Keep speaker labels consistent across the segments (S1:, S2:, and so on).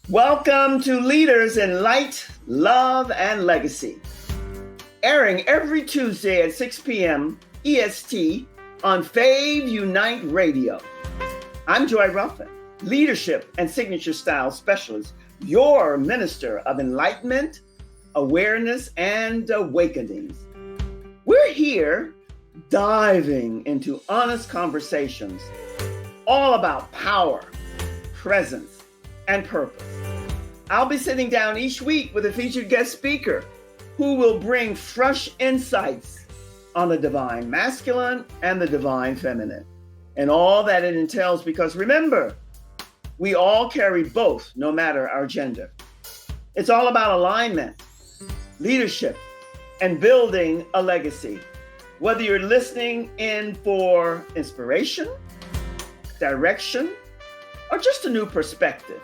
S1: Welcome to Leaders in Light, Love, and Legacy. Airing every Tuesday at 6 p.m. EST on Fave Unite Radio. I'm Joy Ruffen, Leadership and Signature Style Specialist, your minister of enlightenment, awareness, and awakenings. We're here diving into honest conversations all about power, presence, and purpose. I'll be sitting down each week with a featured guest speaker who will bring fresh insights on the divine masculine and the divine feminine and all that it entails, because remember, we all carry both no matter our gender. It's all about alignment, leadership, and building a legacy. Whether you're listening in for inspiration, direction, or just a new perspective,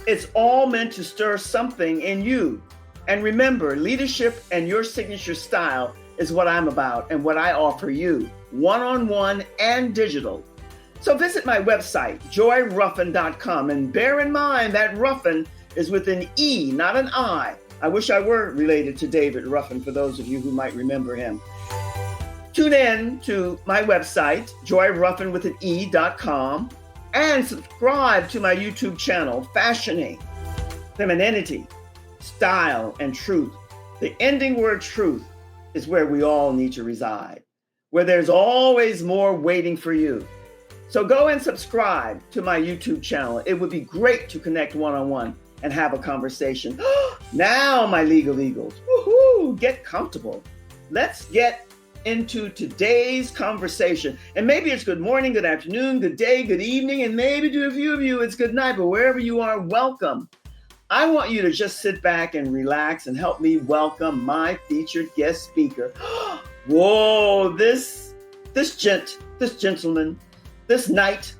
S1: it's all meant to stir something in you. And remember, leadership and your signature style is what I'm about and what I offer you, one-on-one and digital. So visit my website, joyruffen.com, and bear in mind that Ruffen is with an E, not an I. I wish I were related to David Ruffen, for those of you who might remember him. Tune in to my website, joyruffen.com, and subscribe to my YouTube channel, Fashioning Femininity, Style, and Truth. The ending word truth is where we all need to reside, where there's always more waiting for you. So go and subscribe to my YouTube channel. It would be great to connect one-on-one and have a conversation. Now, my legal eagles, woohoo, get comfortable. Let's get into today's conversation. And maybe it's good morning, good afternoon, good day, good evening, and maybe to a few of you it's good night, but wherever you are, welcome. I want you to just sit back and relax and help me welcome my featured guest speaker. Whoa, this gentleman, this knight,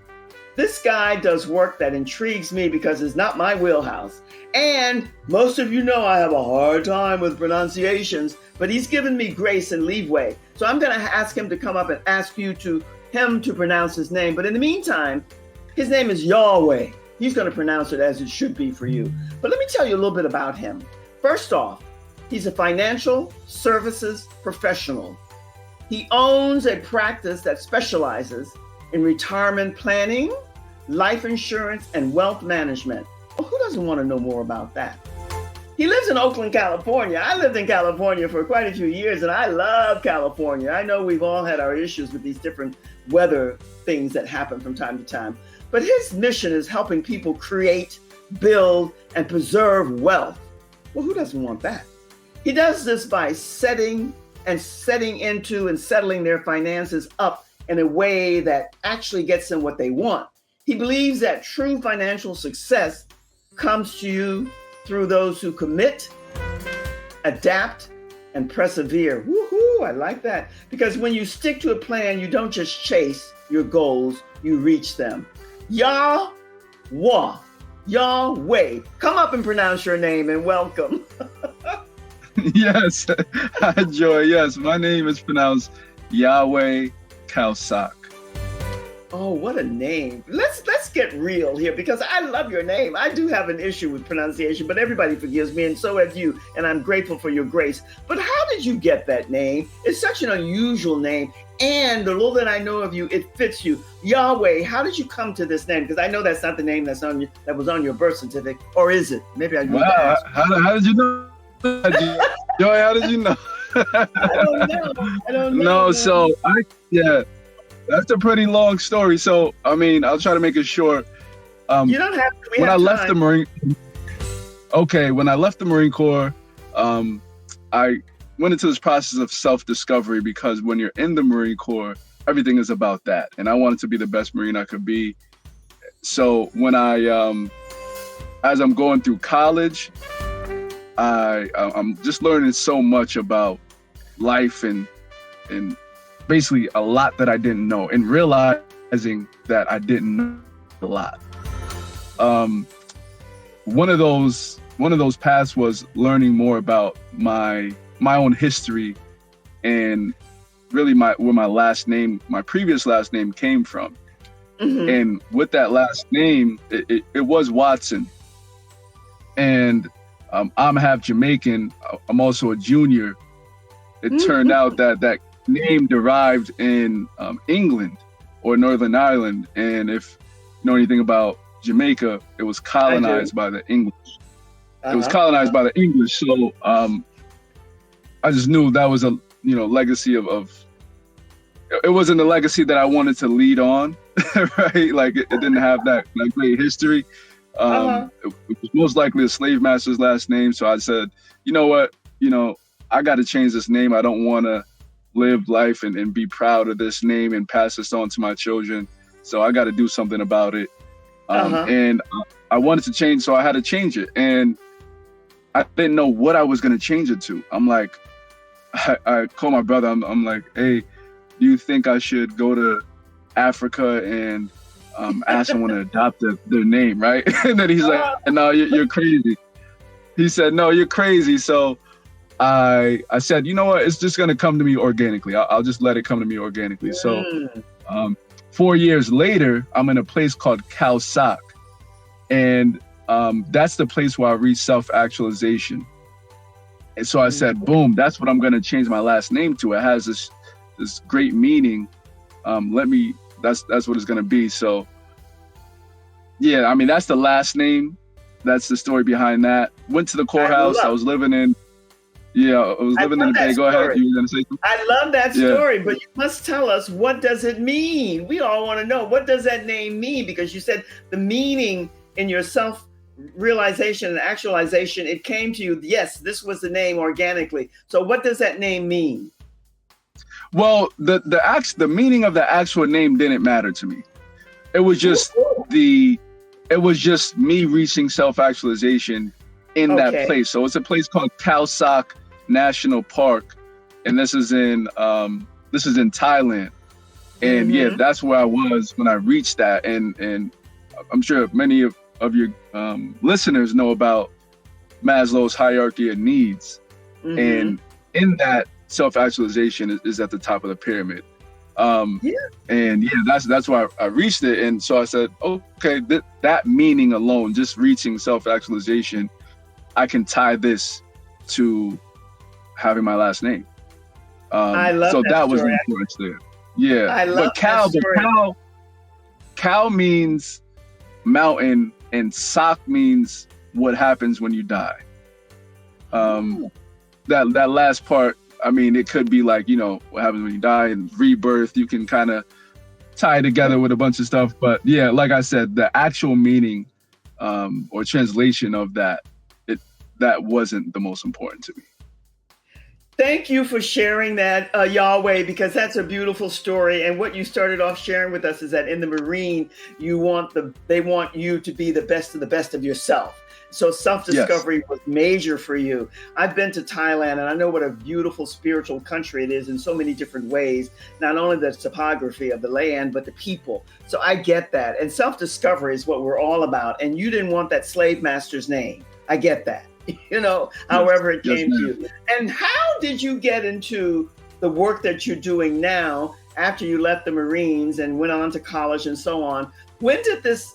S1: this guy does work that intrigues me because it's not my wheelhouse. And most of you know I have a hard time with pronunciations, but he's given me grace and leeway. So I'm going to ask him to come up and ask him to pronounce his name. But in the meantime, his name is Yahweh. He's going to pronounce it as it should be for you. But let me tell you a little bit about him. First off, he's a financial services professional. He owns a practice that specializes in retirement planning, life insurance, and wealth management. Well, who doesn't want to know more about that? He lives in Oakland, California. I lived in California for quite a few years, and I love California. I know we've all had our issues with these different weather things that happen from time to time. But his mission is helping people create, build, and preserve wealth. Well, who doesn't want that? He does this by setting into and settling their finances up in a way that actually gets them what they want. He believes that true financial success comes to you through those who commit, adapt, and persevere. Woohoo, I like that. Because when you stick to a plan, you don't just chase your goals, you reach them. Yahweh, come up and pronounce your name and welcome.
S2: Yes, hi Joy. Yes, my name is pronounced Yahweh Khao Sok.
S1: Oh, what a name. Let's get real here, because I love your name. I do have an issue with pronunciation, but everybody forgives me, and so have you, and I'm grateful for your grace. But how did you get that name? It's such an unusual name, and the little that I know of you, it fits you. Yahweh, how did you come to this name? Because I know that's not the name that was on your birth certificate, or is it? Maybe I need to ask.
S2: How did you know? Joy, how did you know?
S1: I don't know.
S2: No, so that's a pretty long story. So, I mean, I'll try to make it short.
S1: You don't have to.
S2: When I left the Marine Corps, I went into this process of self-discovery, because when you're in the Marine Corps, everything is about that. And I wanted to be the best Marine I could be. So when as I'm going through college, I'm just learning so much about life and basically a lot that I didn't know, and realizing that I didn't know a lot. One of those paths was learning more about my own history and really where my previous last name came from. Mm-hmm. And with that last name, it was Watson. and I'm half Jamaican. I'm also a junior. It turned out that that name derived in England or Northern Ireland, and if you know anything about Jamaica, it was colonized by the English. It was colonized by the English, so I just knew that was a legacy of. It wasn't a legacy that I wanted to lead on, right? Like it didn't have that great history. It was most likely a slave master's last name, so I said, you know what, I got to change this name. I don't want to live life and be proud of this name and pass this on to my children. So I got to do something about it. And I wanted to change, so I had to change it. And I didn't know what I was going to change it to. I'm like, I called my brother. I'm like, hey, do you think I should go to Africa and ask someone to adopt their name, right? And then he's like, no, you're crazy. He said, no, you're crazy. So I said, you know what? It's just going to come to me organically. I'll just let it come to me organically. So 4 years later, I'm in a place called Khao Sok. And that's the place where I reach self-actualization. And so I said, boom, that's what I'm going to change my last name to. It has this great meaning. That's what it's going to be. So yeah, I mean, that's the last name. That's the story behind that. Went to the courthouse. I was living in the Bay. Go ahead. You were going to say something?
S1: I love that story, but you must tell us, what does it mean? We all want to know, what does that name mean? Because you said the meaning in your self-realization and actualization, it came to you, yes, this was the name organically. So what does that name mean?
S2: Well, the meaning of the actual name didn't matter to me. It was just me reaching self-actualization in that place. So it's a place called Khao Sok National Park, and this is in Thailand. And yeah, that's where I was when I reached that. And I'm sure many of your listeners know about Maslow's hierarchy of needs, and in that, self-actualization is at the top of the pyramid. And yeah, that's why I reached it. And so I said, okay, that meaning alone, just reaching self-actualization, I can tie this to having my last name.
S1: I love
S2: so that
S1: story.
S2: Was the influence there. Yeah.
S1: I love that story.
S2: Khao means mountain, and Sok means what happens when you die. That last part, I mean, it could be like, what happens when you die and rebirth. You can kind of tie it together with a bunch of stuff. But yeah, like I said, the actual meaning or translation of that wasn't the most important to me.
S1: Thank you for sharing that, Yahweh, because that's a beautiful story. And what you started off sharing with us is that in the Marine, they want you to be the best of yourself. So self-discovery was major for you. I've been to Thailand, and I know what a beautiful spiritual country it is in so many different ways, not only the topography of the land, but the people. So I get that. And self-discovery is what we're all about. And you didn't want that slave master's name. I get that, however it came to you. And how did you get into the work that you're doing now after you left the Marines and went on to college and so on? When did this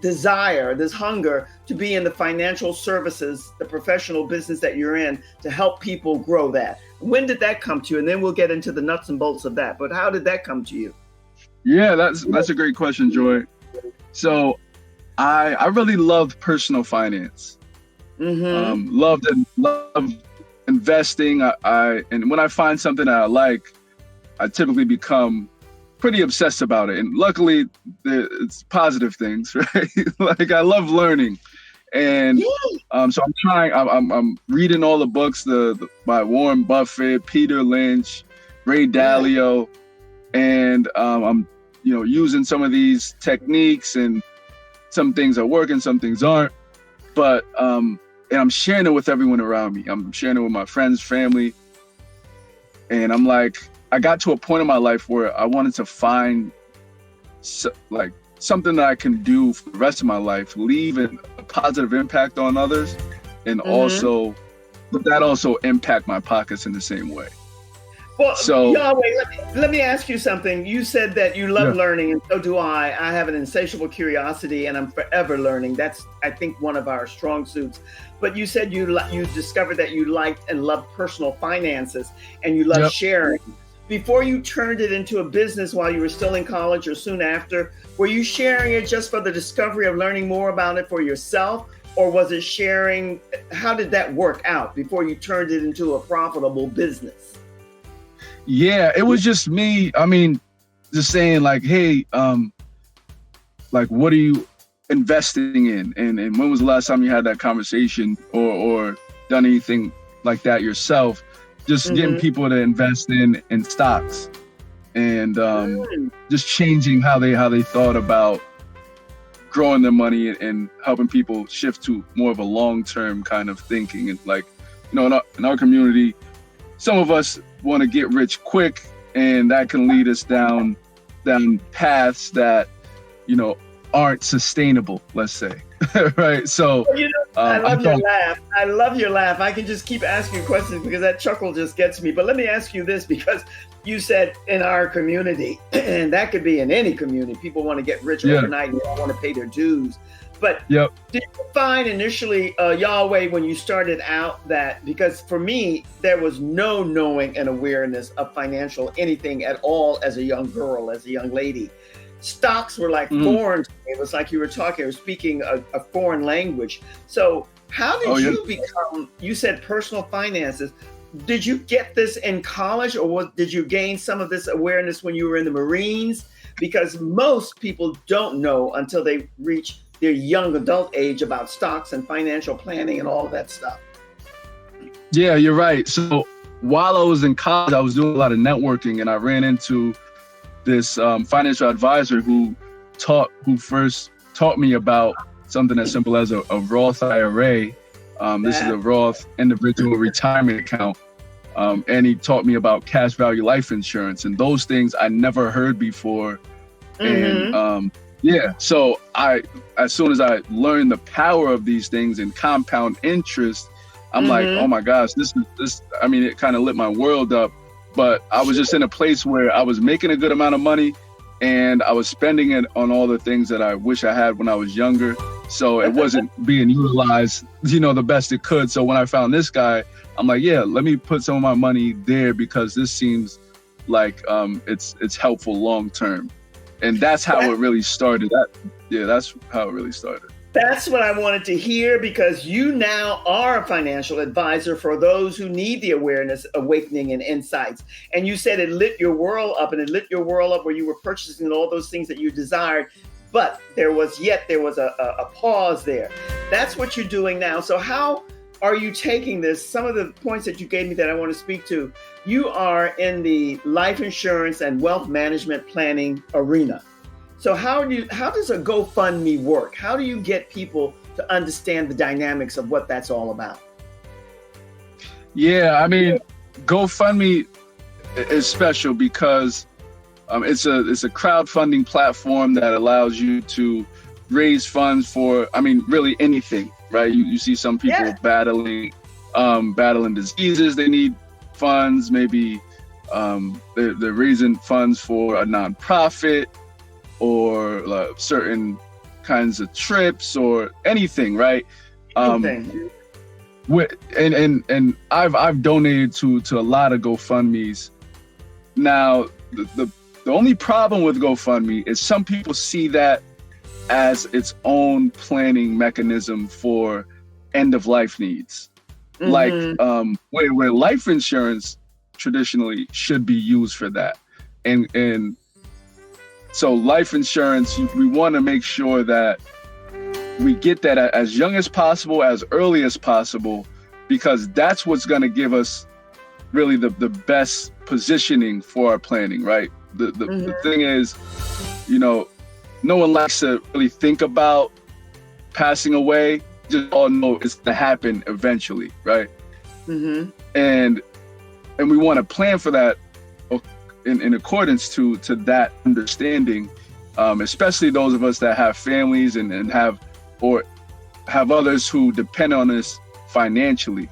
S1: desire, this hunger to be in the financial services, the professional business that you're in, to help people grow that? When did that come to you? And then we'll get into the nuts and bolts of that. But how did that come to you?
S2: Yeah, that's a great question, Joy. So I really loved personal finance. Loved investing. And when I find something that I like, I typically become pretty obsessed about it. And luckily, it's positive things, right? Like I love learning. And so I'm reading all the books by Warren Buffett, Peter Lynch, Ray Dalio, and I'm using some of these techniques, and some things are working, some things aren't. But and I'm sharing it with everyone around me. I'm sharing it with my friends, family. And I'm like, I got to a point in my life where I wanted to find something that I can do for the rest of my life, leave a positive impact on others, and also impact my pockets in the same way.
S1: Well,
S2: So
S1: Yahweh, let me ask you something. You said that you love
S2: yeah,
S1: learning, and so do I. I have an insatiable curiosity, and I'm forever learning. That's, I think, one of our strong suits. But you said you discovered that you liked and loved personal finances, and you love
S2: yep.
S1: sharing. Before you turned it into a business while you were still in college or soon after, were you sharing it just for the discovery of learning more about it for yourself? Or was it sharing? How did that work out before you turned it into a profitable business?
S2: Yeah, it was just me. I mean, just saying like, hey, like, what are you investing in? And when was the last time you had that conversation or done anything like that yourself? Just getting people to invest in stocks and just changing how they thought about growing their money and helping people shift to more of a long-term kind of thinking. And like, you know, in our community, some of us want to get rich quick, and that can lead us down paths that, you know, aren't sustainable, let's say. Right? So
S1: you know, I love your laugh. I love your laugh. I can just keep asking questions because that chuckle just gets me. But let me ask you this, because you said in our community, and that could be in any community, people want to get rich overnight and they don't want to pay their dues. But did you find initially, Yahweh, when you started out that, because for me, there was no knowing and awareness of financial anything at all as a young girl, as a young lady. Stocks were like foreign to me. It was like you were talking or speaking a foreign language. So how did you become, you said personal finances. Did you get this in college, or did you gain some of this awareness when you were in the Marines? Because most people don't know until they reach their young adult age about stocks and financial planning and all of that stuff.
S2: Yeah, you're right. So while I was in college, I was doing a lot of networking, and I ran into this financial advisor who first taught me about something as simple as a Roth IRA. This is a Roth individual retirement account. And he taught me about cash value life insurance, and those things I never heard before. And so as soon as I learned the power of these things and compound interest, I'm like, oh my gosh, this, I mean, it kind of lit my world up. But I was just in a place where I was making a good amount of money, and I was spending it on all the things that I wish I had when I was younger. So it wasn't being utilized, you know, the best it could. So when I found this guy, I'm like, yeah, let me put some of my money there, because this seems like it's helpful long term. And that's how it really started. That's how it really started.
S1: That's what I wanted to hear, because you now are a financial advisor for those who need the awareness, awakening, and insights. And you said it lit your world up, and it lit your world up where you were purchasing all those things that you desired. But there was a pause there. That's what you're doing now. So how are you taking this? Some of the points that you gave me that I want to speak to. You are in the life insurance and wealth management planning arena. So how does a GoFundMe work? How do you get people to understand the dynamics of what that's all about?
S2: Yeah, I mean, GoFundMe is special because it's a crowdfunding platform that allows you to raise funds for, I mean, really anything, right? You see some people battling diseases, they need funds. Maybe they're raising funds for a nonprofit, or certain kinds of trips, or anything, right? And I've donated to a lot of GoFundMes. Now, the only problem with GoFundMe is some people see that as its own planning mechanism for end of life needs, like where life insurance traditionally should be used for that, and so life insurance, we want to make sure that we get that as young as possible, as early as possible, because that's what's going to give us really the best positioning for our planning, right? The thing is, you know, no one likes to really think about passing away. Just all know it's going to happen eventually, right? And we want to plan for that in accordance to that understanding, especially those of us that have families and have others who depend on us financially.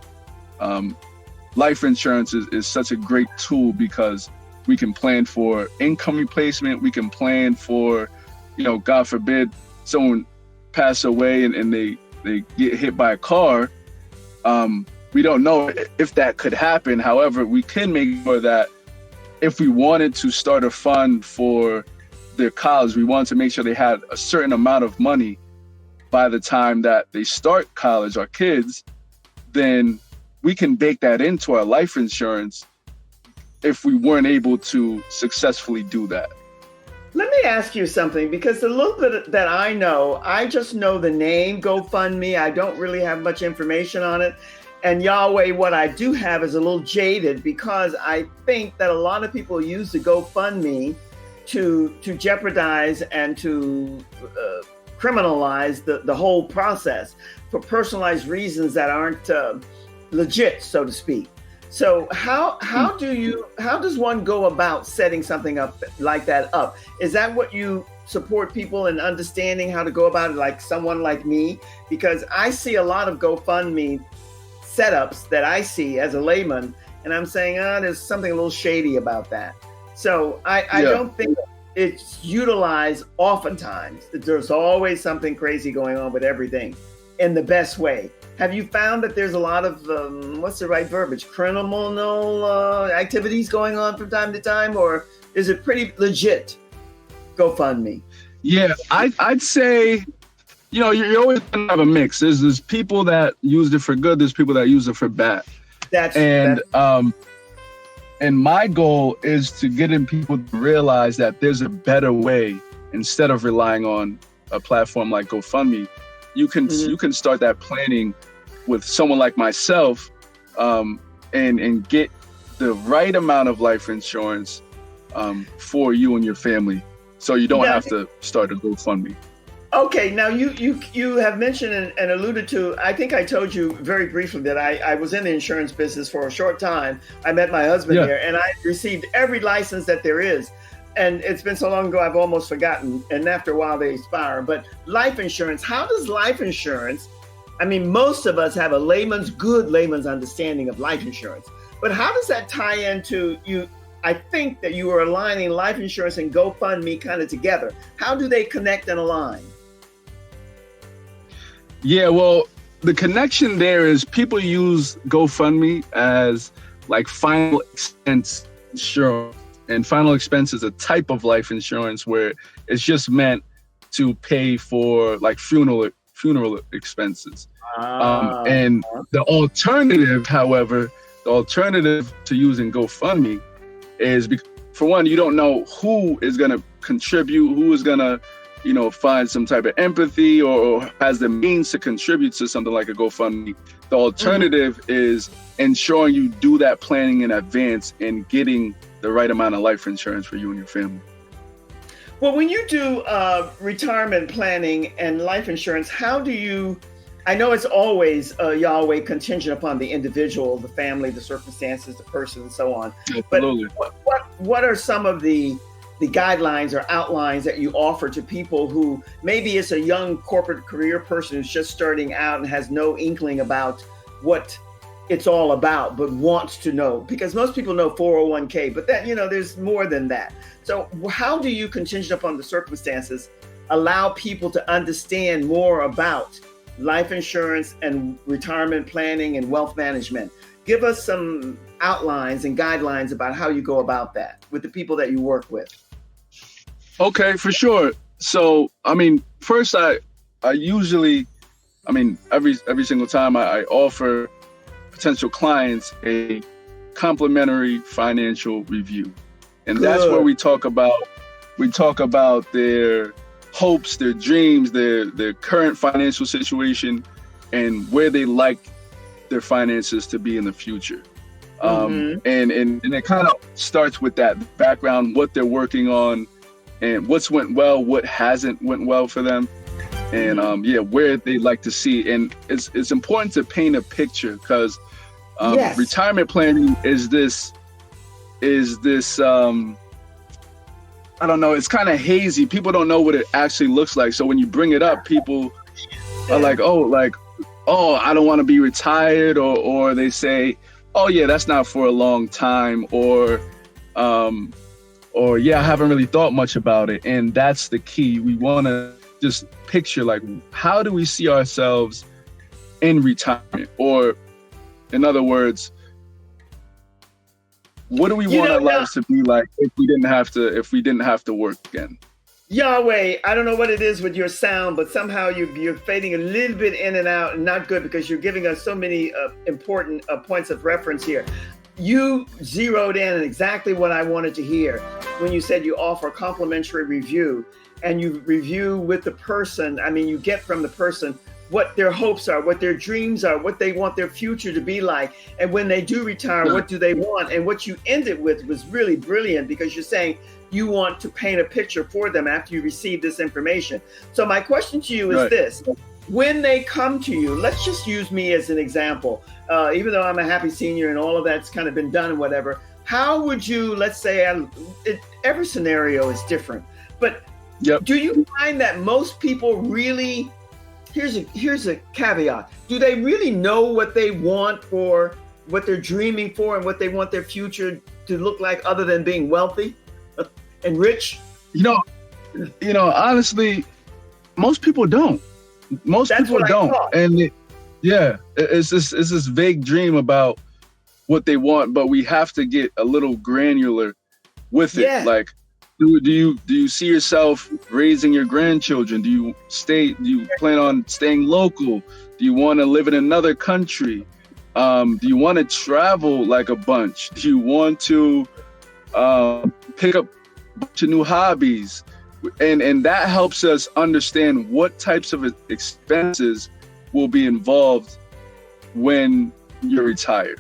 S2: life insurance is such a great tool because we can plan for income replacement. We can plan for, God forbid, someone pass away and they get hit by a car. We don't know if that could happen. However, we can make sure that if we wanted to start a fund for their college, we wanted to make sure they had a certain amount of money by the time that they start college, our kids, then we can bake that into our life insurance if we weren't able to successfully do that.
S1: Let me ask you something, because the little bit that I know, I just know the name GoFundMe. I don't really have much information on it. And Yahweh, what I do have is a little jaded, because I think that a lot of people use the GoFundMe to jeopardize and to criminalize the whole process for personalized reasons that aren't legit, so to speak. So how does one go about setting something up like that up? Is that what you support people in understanding how to go about it, like someone like me? Because I see a lot of GoFundMe setups that I see as a layman, and I'm saying, there's something a little shady about that. So I don't think it's utilized oftentimes. There's always something crazy going on with everything in the best way. Have you found that there's a lot of, what's the right verbiage, criminal activities going on from time to time, or is it pretty legit GoFundMe?
S2: Yeah, I'd say, you're always going to have a mix. There's people that use it for good. There's people that use it for bad. And my goal is to get in people to realize that there's a better way. Instead of relying on a platform like GoFundMe, you can start that planning with someone like myself, and get the right amount of life insurance for you and your family, so you don't have to start a GoFundMe.
S1: Okay, now you have mentioned and alluded to, I think I told you very briefly that I was in the insurance business for a short time. I met my husband here, and I received every license that there is. And it's been so long ago, I've almost forgotten. And after a while, they expire. But life insurance, how does life insurance, I mean, most of us have a good layman's understanding of life insurance. But how does that tie into you? I think that you are aligning life insurance and GoFundMe kind of together. How do they connect and align?
S2: Yeah, well, the connection there is people use GoFundMe as like final expense insurance. And final expense is a type of life insurance where it's just meant to pay for like funeral expenses. And the alternative, however, to using GoFundMe is, for one, you don't know who is going to contribute, who is going to, find some type of empathy or has the means to contribute to something like a GoFundMe. The alternative is ensuring you do that planning in advance and getting the right amount of life insurance for you and your family.
S1: Well, when you do retirement planning and life insurance, how do you, I know it's always Yahweh contingent upon the individual, the family, the circumstances, the person, and so on.
S2: Absolutely.
S1: But what are some of the guidelines or outlines that you offer to people who maybe it's a young corporate career person who's just starting out and has no inkling about what it's all about, but wants to know? Because most people know 401k, but that, there's more than that. So how do you, contingent upon the circumstances, allow people to understand more about life insurance and retirement planning and wealth management? Give us some outlines and guidelines about how you go about that with the people that you work with.
S2: Okay, for sure. So, first I usually, every single time I offer potential clients a complimentary financial review. And that's where we talk about their hopes, their dreams, their current financial situation, and where they like their finances to be in the future. And it kind of starts with that background, what they're working on, and what's went well, what hasn't went well for them, and where they like to see. And it's important to paint a picture, because retirement planning is this I don't know, it's kind of hazy. People don't know what it actually looks like. So when you bring it up, people are like, oh, I don't want to be retired, or they say, oh yeah, that's not for a long time, or yeah, I haven't really thought much about it. And that's the key. We want to just picture, like, how do we see ourselves in retirement? Or in other words, what do we want our lives to be like if we didn't have to work again?
S1: Yahweh, I don't know what it is with your sound, but somehow you're fading a little bit in and out, and not good, because you're giving us so many important points of reference here. You zeroed in on exactly what I wanted to hear when you said you offer a complimentary review, and you review with the person. I mean, you get from the person what their hopes are, what their dreams are, what they want their future to be like. And when they do retire, what do they want? And what you ended with was really brilliant, because you're saying you want to paint a picture for them after you receive this information. So my question to you is this: when they come to you, let's just use me as an example, even though I'm a happy senior and all of that's kind of been done and whatever, how would you, let's say, every scenario is different, but do you find that most people really, here's a caveat, do they really know what they want, for what they're dreaming for, and what they want their future to look like, other than being wealthy and rich?
S2: Honestly, most people don't. Most people don't. And it's this vague dream about what they want, but we have to get a little granular with it. Yeah. Like, do you see yourself raising your grandchildren? Do you plan on staying local? Do you want to live in another country? Do you want to travel like a bunch? Do you want to pick up a bunch of new hobbies? And that helps us understand what types of expenses will be involved when you're retired.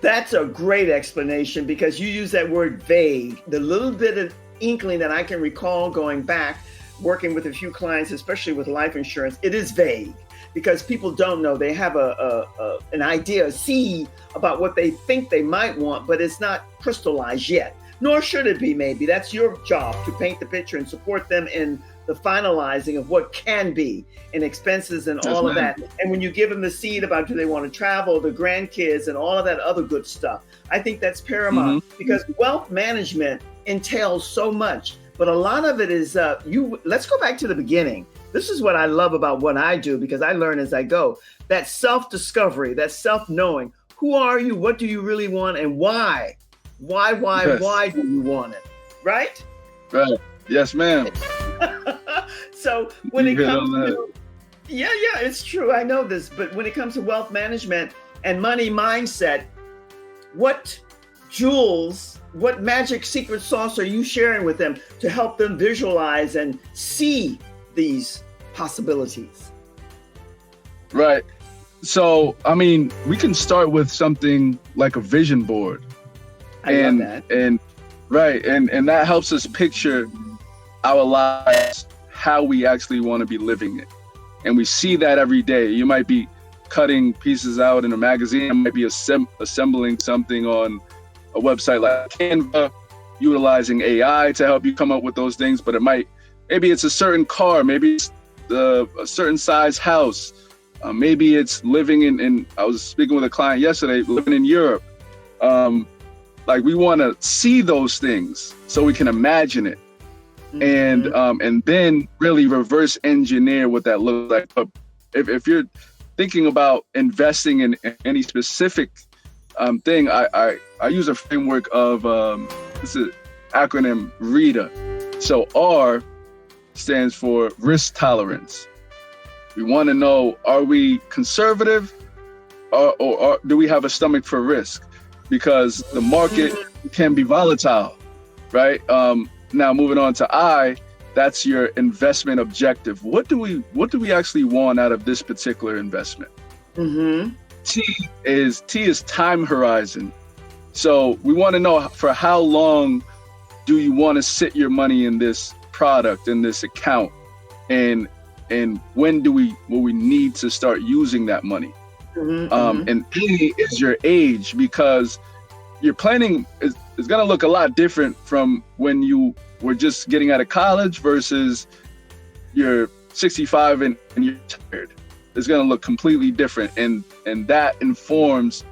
S1: That's a great explanation, because you use that word vague. The little bit of inkling that I can recall going back, working with a few clients, especially with life insurance, it is vague, because people don't know. They have an idea, a seed about what they think they might want, but it's not crystallized yet. Nor should it be, maybe. That's your job, to paint the picture and support them in the finalizing of what can be, and expenses and all of that. And when you give them the seed about, do they want to travel, the grandkids, and all of that other good stuff, I think that's paramount, because wealth management entails so much. But a lot of it is, let's go back to the beginning. This is what I love about what I do, because I learn as I go. That self-discovery, that self-knowing. Who are you? What do you really want? And why? Why do you want it? Right?
S2: Right. Yes, ma'am.
S1: So when it comes to, it's true. I know this, but when it comes to wealth management and money mindset, what jewels, what magic secret sauce are you sharing with them to help them visualize and see these possibilities?
S2: Right. So, I mean, we can start with something like a vision board.
S1: I love that.
S2: And that helps us picture our lives, how we actually want to be living it. And we see that every day. You might be cutting pieces out in a magazine, you might be assembling something on a website like Canva, utilizing AI to help you come up with those things. But maybe it's a certain car, maybe it's a certain size house, maybe it's living in I was speaking with a client yesterday, living in Europe. Like, we want to see those things so we can imagine it, and then really reverse engineer what that looks like. But if you're thinking about investing in any specific thing, I use a framework of it's an acronym RETA. So R stands for risk tolerance. We want to know, are we conservative, or do we have a stomach for risk? Because the market can be volatile, right? Now moving on to I, that's your investment objective. What do we actually want out of this particular investment? T is time horizon. So we want to know, for how long do you want to sit your money in this product, in this account, and when will we need to start using that money? And A is your age, because your planning is going to look a lot different from when you were just getting out of college versus you're 65 and you're tired. is going to look completely different. And that informs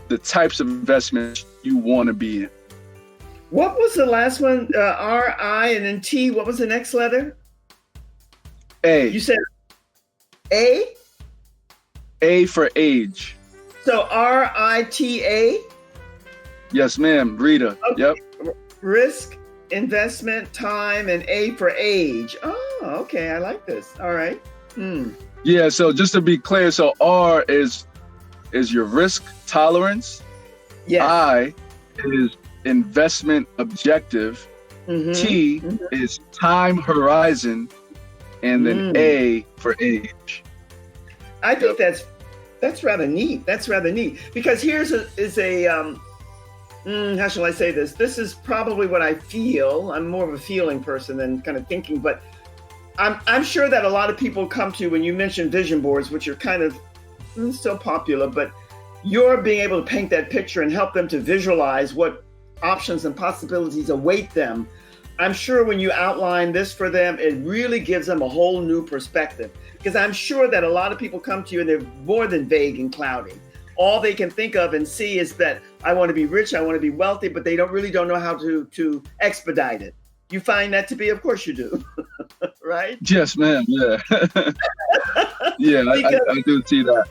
S2: the types of investments you want to be in.
S1: What was the last one? R, I, and then T. What was the next letter?
S2: A.
S1: You said A?
S2: A for age.
S1: So RITA?
S2: Yes, ma'am. Rita.
S1: Okay.
S2: Yep.
S1: Risk, investment, time, and A for age. Oh, okay. I like this. All right.
S2: Yeah, so just to be clear, so R is your risk tolerance.
S1: Yes.
S2: I is investment objective. T is time horizon. And then A for age.
S1: I think that's rather neat. That's rather neat, because here's how shall I say this? This is probably what I feel. I'm more of a feeling person than kind of thinking, but I'm sure that a lot of people come to you when you mention vision boards, which are kind of still popular, but you're being able to paint that picture and help them to visualize what options and possibilities await them. I'm sure when you outline this for them, it really gives them a whole new perspective, because I'm sure that a lot of people come to you and they're more than vague and cloudy. All they can think of and see is that I want to be rich, I want to be wealthy, but they don't know how to expedite it. You find that to be, of course you do, right?
S2: Yes, ma'am. Yeah. Yeah, I do see that.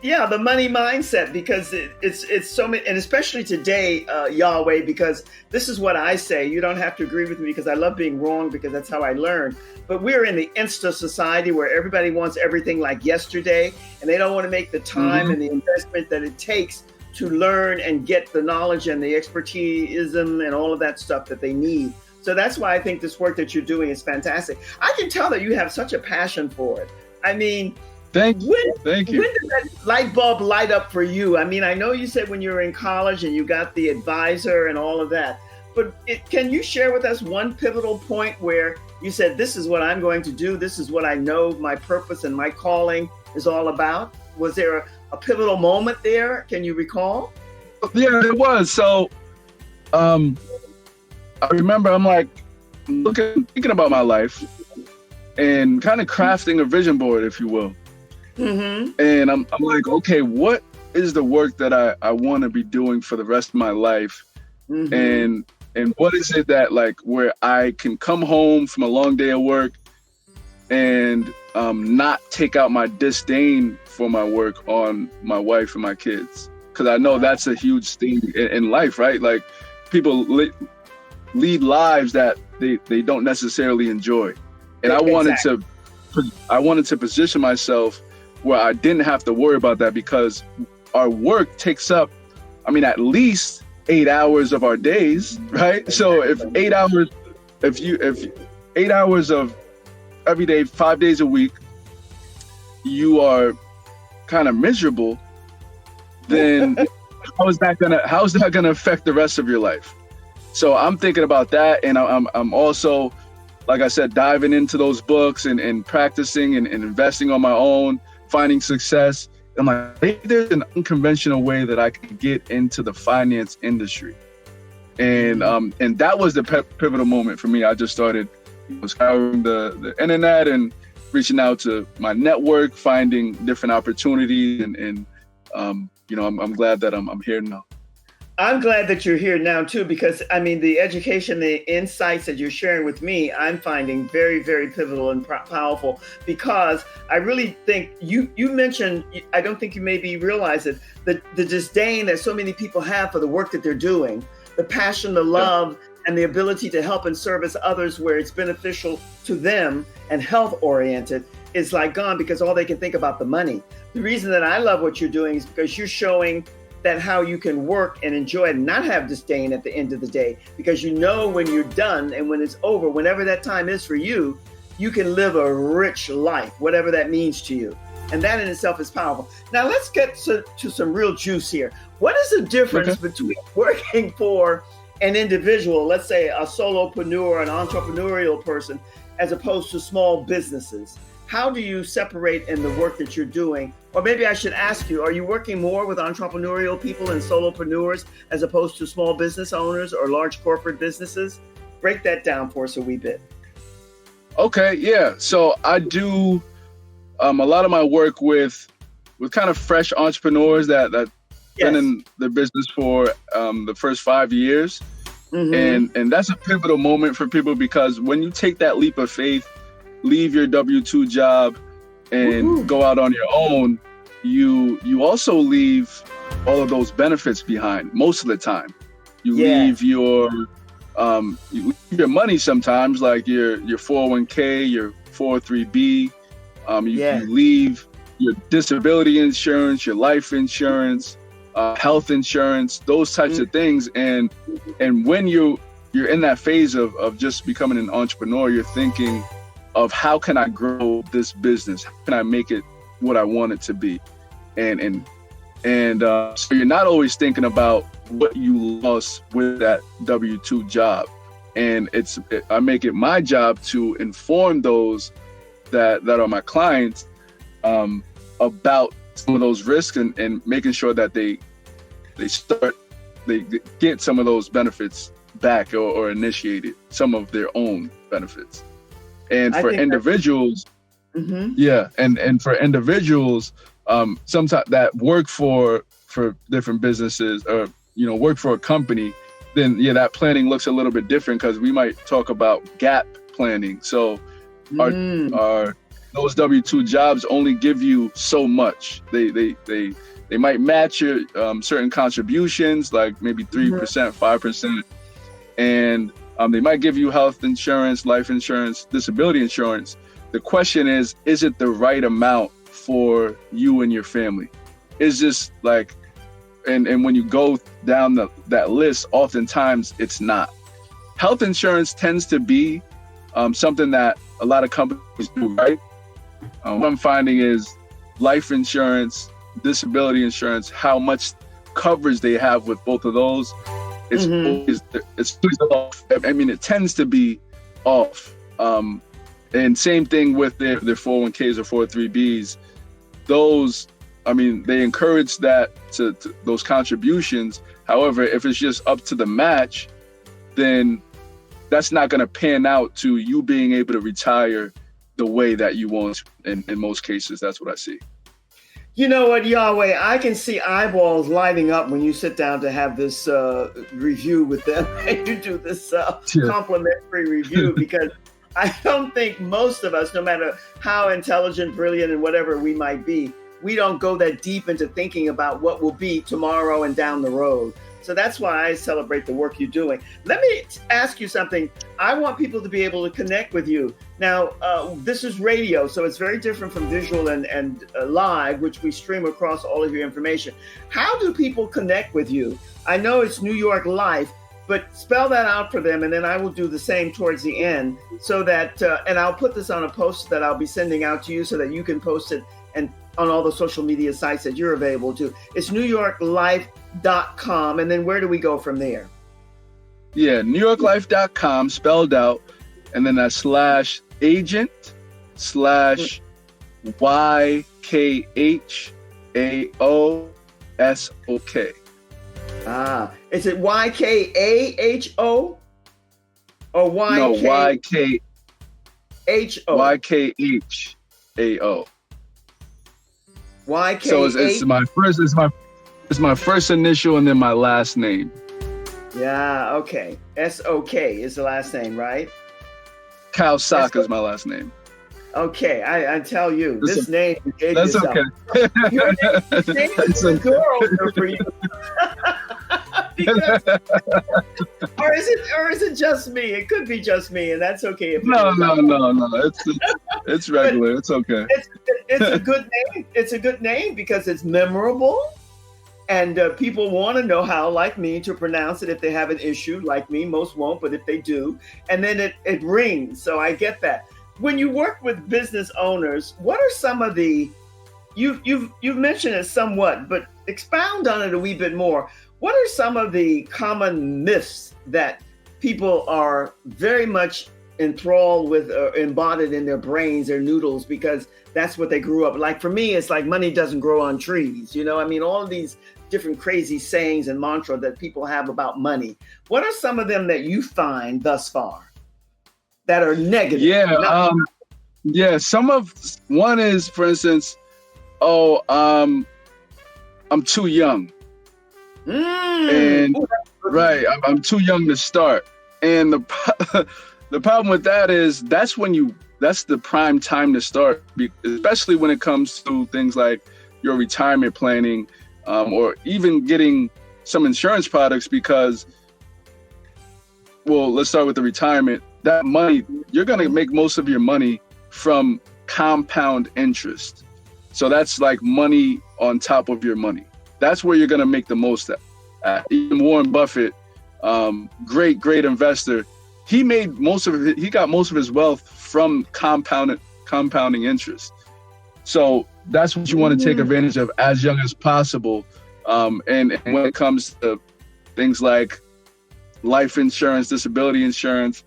S1: Yeah, the money mindset, because it's so many, and especially today, Yahweh, because this is what I say. You don't have to agree with me, because I love being wrong, because that's how I learn. But we're in the Insta society where everybody wants everything like yesterday, and they don't want to make the time and the investment that it takes to learn and get the knowledge and the expertise and all of that stuff that they need. So that's why I think this work that you're doing is fantastic. I can tell that you have such a passion for it. I mean,
S2: Thank you.
S1: When did that light bulb light up for you? I mean, I know you said when you were in college and you got the advisor and all of that, but can you share with us one pivotal point where you said, this is what I'm going to do, this is what I know my purpose and my calling is all about? Was there a pivotal moment there? Can you recall?
S2: Yeah, it was. So I remember I'm thinking about my life and kind of crafting a vision board, if you will. And I'm like, okay, what is the work that I want to be doing for the rest of my life? And what is it that, like, where I can come home from a long day of work and not take out my disdain for my work on my wife and my kids? Because I know that's a huge thing in life, right? Like, people lead lives that they don't necessarily enjoy. And I wanted to position myself where I didn't have to worry about that, because our work takes up, at least 8 hours of our days, right? So if 8 hours of every day, 5 days a week, you are kind of miserable, then how's that gonna affect the rest of your life? So I'm thinking about that, and I'm also, like I said, diving into those books and practicing and investing on my own, finding success. I'm like, maybe there's an unconventional way that I can get into the finance industry. And that was the pivotal moment for me. I just started scouring the internet and reaching out to my network, finding different opportunities, and I'm glad that I'm here now.
S1: I'm glad that you're here now too, because the education, the insights that you're sharing with me, I'm finding very, very pivotal and powerful, because I really think you mentioned, I don't think you maybe realize it, the disdain that so many people have for the work that they're doing, the passion, the love, and the ability to help and service others where it's beneficial to them and health oriented is like gone, because all they can think about the money. The reason that I love what you're doing is because you're showing that how you can work and enjoy it and not have disdain at the end of the day, because you know when you're done and when it's over, whenever that time is for you, you can live a rich life, whatever that means to you. And that in itself is powerful. Now let's get to some real juice here. What is the difference between working for an individual, let's say a solopreneur, an entrepreneurial person, as opposed to small businesses? How do you separate in the work that you're doing? Or maybe I should ask you, are you working more with entrepreneurial people and solopreneurs as opposed to small business owners or large corporate businesses? Break that down for us a wee bit.
S2: Okay, yeah. So I do a lot of my work with kind of fresh entrepreneurs that been in the business for the first 5 years. Mm-hmm. And that's a pivotal moment for people, because when you take that leap of faith, leave your W-2 job and go out on your own, you also leave all of those benefits behind most of the time. You leave your money sometimes, like your 401k, your 403b. You leave your disability insurance, your life insurance, health insurance, those types of things. And when you're in that phase of just becoming an entrepreneur, you're thinking of, how can I grow this business? How can I make it what I want it to be? And so you're not always thinking about what you lost with that W-2 job. And I make it my job to inform those that are my clients about some of those risks, and making sure that they get some of those benefits back, or initiated some of their own benefits. And for individuals, and for individuals, sometimes that work for different businesses, or work for a company, then that planning looks a little bit different, because we might talk about gap planning. So our those W-2 jobs only give you so much. They might match your certain contributions, like maybe 3%, 5%, and they might give you health insurance, life insurance, disability insurance. The question is it the right amount for you and your family? Is this like, and when you go down that list, oftentimes it's not. Health insurance tends to be something that a lot of companies do, right? What I'm finding is life insurance, disability insurance, how much coverage they have with both of those, it's off. I mean, it tends to be off. And same thing with their 401ks or 403bs. Those, I mean, they encourage that to those contributions. However, if it's just up to the match, then that's not going to pan out to you being able to retire the way that you want. In most cases, that's what I see.
S1: You know what, Yahweh, I can see eyeballs lighting up when you sit down to have this review with them, and you do this complimentary review, because I don't think most of us, no matter how intelligent, brilliant, and whatever we might be, we don't go that deep into thinking about what will be tomorrow and down the road. So that's why I celebrate the work you're doing. Let me ask you something. I want people to be able to connect with you. Now, this is radio, so it's very different from visual and live, which we stream across all of your information. How do people connect with you? I know it's New York Life, but spell that out for them, and then I will do the same towards the end, so that, and I'll put this on a post that I'll be sending out to you so that you can post it and on all the social media sites that you're available to. It's newyorklife.com. And then where do we go from there?
S2: Yeah, newyorklife.com, spelled out. And then that's /agent/YKHAOSOK.
S1: Is it YKAHO or YK?
S2: No, YKHAO.
S1: YK.
S2: So it's my first initial and then my last name.
S1: Yeah, okay. SOK is the last name, right?
S2: Khao Sok is my last name.
S1: Okay, I tell you, this name you gave
S2: that's
S1: yourself.
S2: Okay.
S1: Your name is a door opener for you. Because, or is it just me? It could be just me, and that's okay. If
S2: no. It's regular. It's okay.
S1: It's a good name. It's a good name because it's memorable, and people want to know how, like me, to pronounce it if they have an issue. Like me, most won't, but if they do, and then it rings. So I get that. When you work with business owners, what are some of the you've mentioned it somewhat, but expound on it a wee bit more. What are some of the common myths that people are very much enthralled with, embodied in their brains, their noodles, because that's what they grew up? Like for me, it's like money doesn't grow on trees. I mean, all of these different crazy sayings and mantra that people have about money. What are some of them that you find thus far that are negative?
S2: Yeah. Yeah, one is, for instance, I'm too young. And right, I'm too young to start. And the problem with that is that's the prime time to start, especially when it comes to things like your retirement planning, or even getting some insurance products, because, well, let's start with the retirement. That money, you're going to make most of your money from compound interest. So that's like money on top of your money. That's where you're going to make the most at. Even Warren Buffett, great investor, he got most of his wealth from compounding interest. So that's what you want to take advantage of as young as possible. And when it comes to things like life insurance, disability insurance,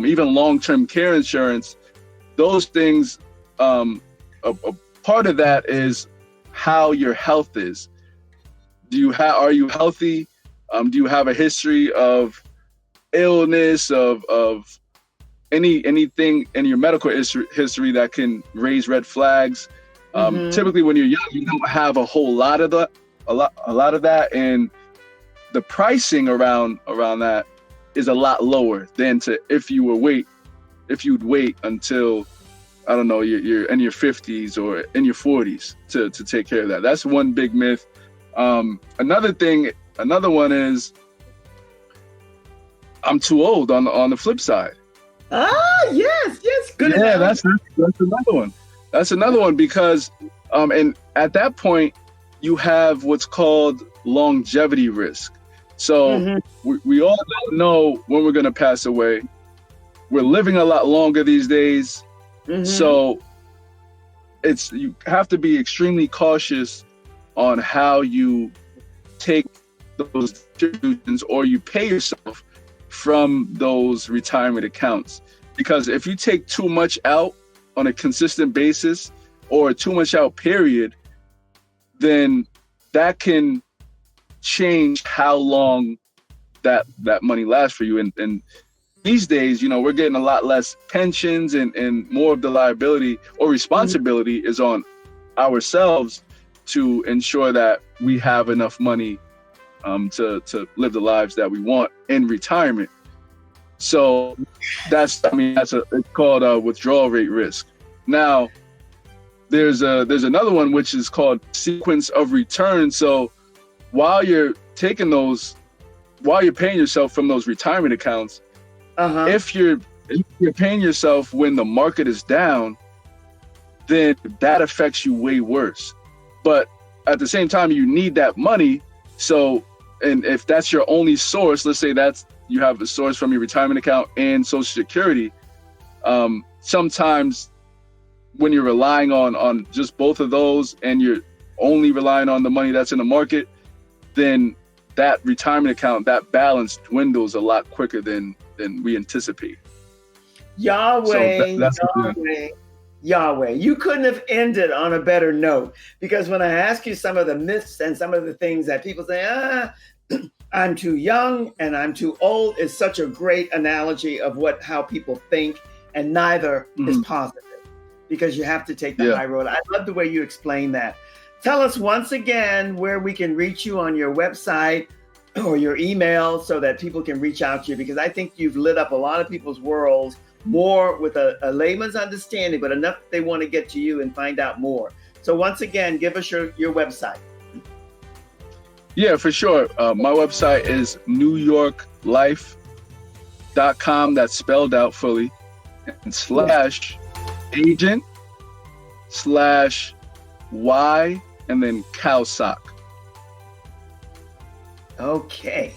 S2: even long-term care insurance, those things, a part of that is how your health is. Are you healthy? Do you have a history of illness, of anything in your medical history that can raise red flags? Typically, when you're young, you don't have a whole lot of that, and the pricing around that is a lot lower than if you'd wait until, I don't know, you're in your 50s or in your 40s to take care of that. That's one big myth. Another one is I'm too old on the flip side.
S1: Yes, good.
S2: Yeah, that's another one. That's another one because, and at that point, you have what's called longevity risk. So we all know when we're going to pass away. We're living a lot longer these days. So you have to be extremely cautious on how you take those distributions or you pay yourself from those retirement accounts. Because if you take too much out on a consistent basis or too much out period, then that can change how long that money lasts for you. And these days, we're getting a lot less pensions, and more of the liability or responsibility is on ourselves to ensure that we have enough money to live the lives that we want in retirement. So it's called withdrawal rate risk. Now, there's another one which is called sequence of return. So while you're paying yourself from those retirement accounts, if you're paying yourself when the market is down, then that affects you way worse. But at the same time, you need that money. So, and if that's your only source, let's say you have a source from your retirement account and Social Security, sometimes when you're relying on just both of those and you're only relying on the money that's in the market, then that retirement account, that balance dwindles a lot quicker than we anticipate.
S1: Yahweh, Yahweh, you couldn't have ended on a better note, because when I ask you some of the myths and some of the things that people say, I'm too young and I'm too old, is such a great analogy of how people think, and neither is positive, because you have to take the high road. I love the way you explain that. Tell us once again where we can reach you on your website or your email so that people can reach out to you, because I think you've lit up a lot of people's worlds more with a layman's understanding, but enough that they want to get to you and find out more. So once again, give us your website.
S2: Yeah, for sure. My website is newyorklife.com. That's spelled out fully. And /agent/Y and then Khao Sok.
S1: Okay.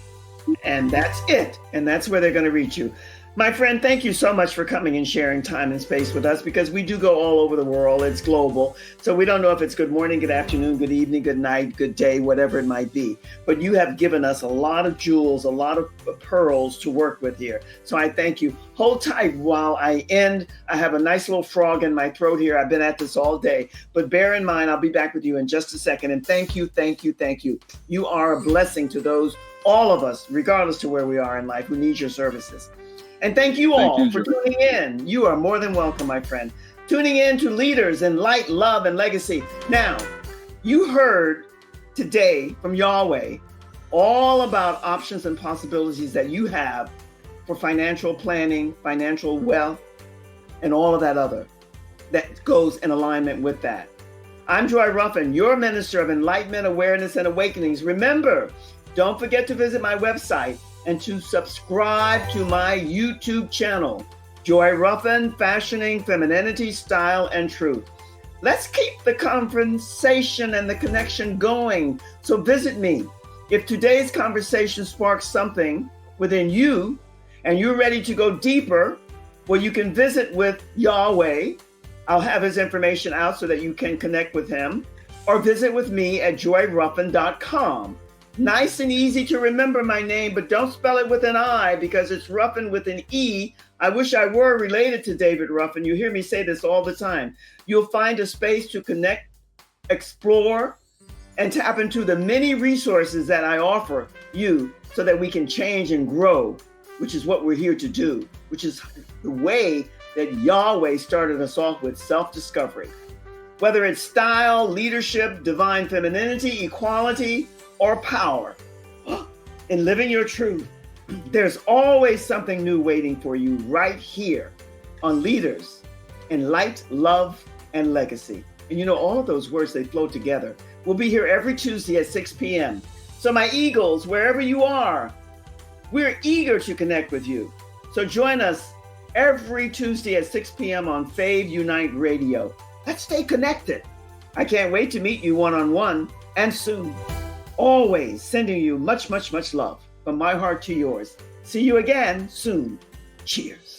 S1: And that's it. And that's where they're going to reach you. My friend, thank you so much for coming and sharing time and space with us, because we do go all over the world. It's global. So we don't know if it's good morning, good afternoon, good evening, good night, good day, whatever it might be. But you have given us a lot of jewels, a lot of pearls to work with here. So I thank you. Hold tight while I end. I have a nice little frog in my throat here. I've been at this all day. But bear in mind, I'll be back with you in just a second. And thank you. You are a blessing to all of us, regardless to where we are in life, who need your services. And thank you all for tuning in. You are more than welcome, my friend. tuning in to Leaders in Light, Love, and Legacy. Now, you heard today from Yahweh all about options and possibilities that you have for financial planning, financial wealth, and all of that other that goes in alignment with that. I'm Joy Ruffen, your minister of enlightenment, awareness, and awakenings. Remember, don't forget to visit my website and to subscribe to my YouTube channel, Joy Ruffen, Fashioning Femininity, Style, and Truth. Let's keep the conversation and the connection going. So visit me. If today's conversation sparks something within you and you're ready to go deeper, well, you can visit with Yahweh. I'll have his information out so that you can connect with him, or visit with me at joyruffen.com. Nice and easy to remember my name, but don't spell it with an I because it's Ruffen with an E. I wish I were related to David Ruffen. You hear me say this all the time. You'll find a space to connect, explore, and tap into the many resources that I offer you so that we can change and grow, which is what we're here to do, which is the way that Yahweh started us off with, self-discovery. Whether it's style, leadership, divine femininity, equality, or power, in living your truth, there's always something new waiting for you right here on Leaders in Light, Love, and Legacy. And you know, all of those words, they flow together. We'll be here every Tuesday at 6 p.m. So my Eagles, wherever you are, we're eager to connect with you. So join us every Tuesday at 6 p.m. on Fave Unite Radio. Let's stay connected. I can't wait to meet you one-on-one and soon. Always sending you much, much, much love from my heart to yours. See you again soon. Cheers.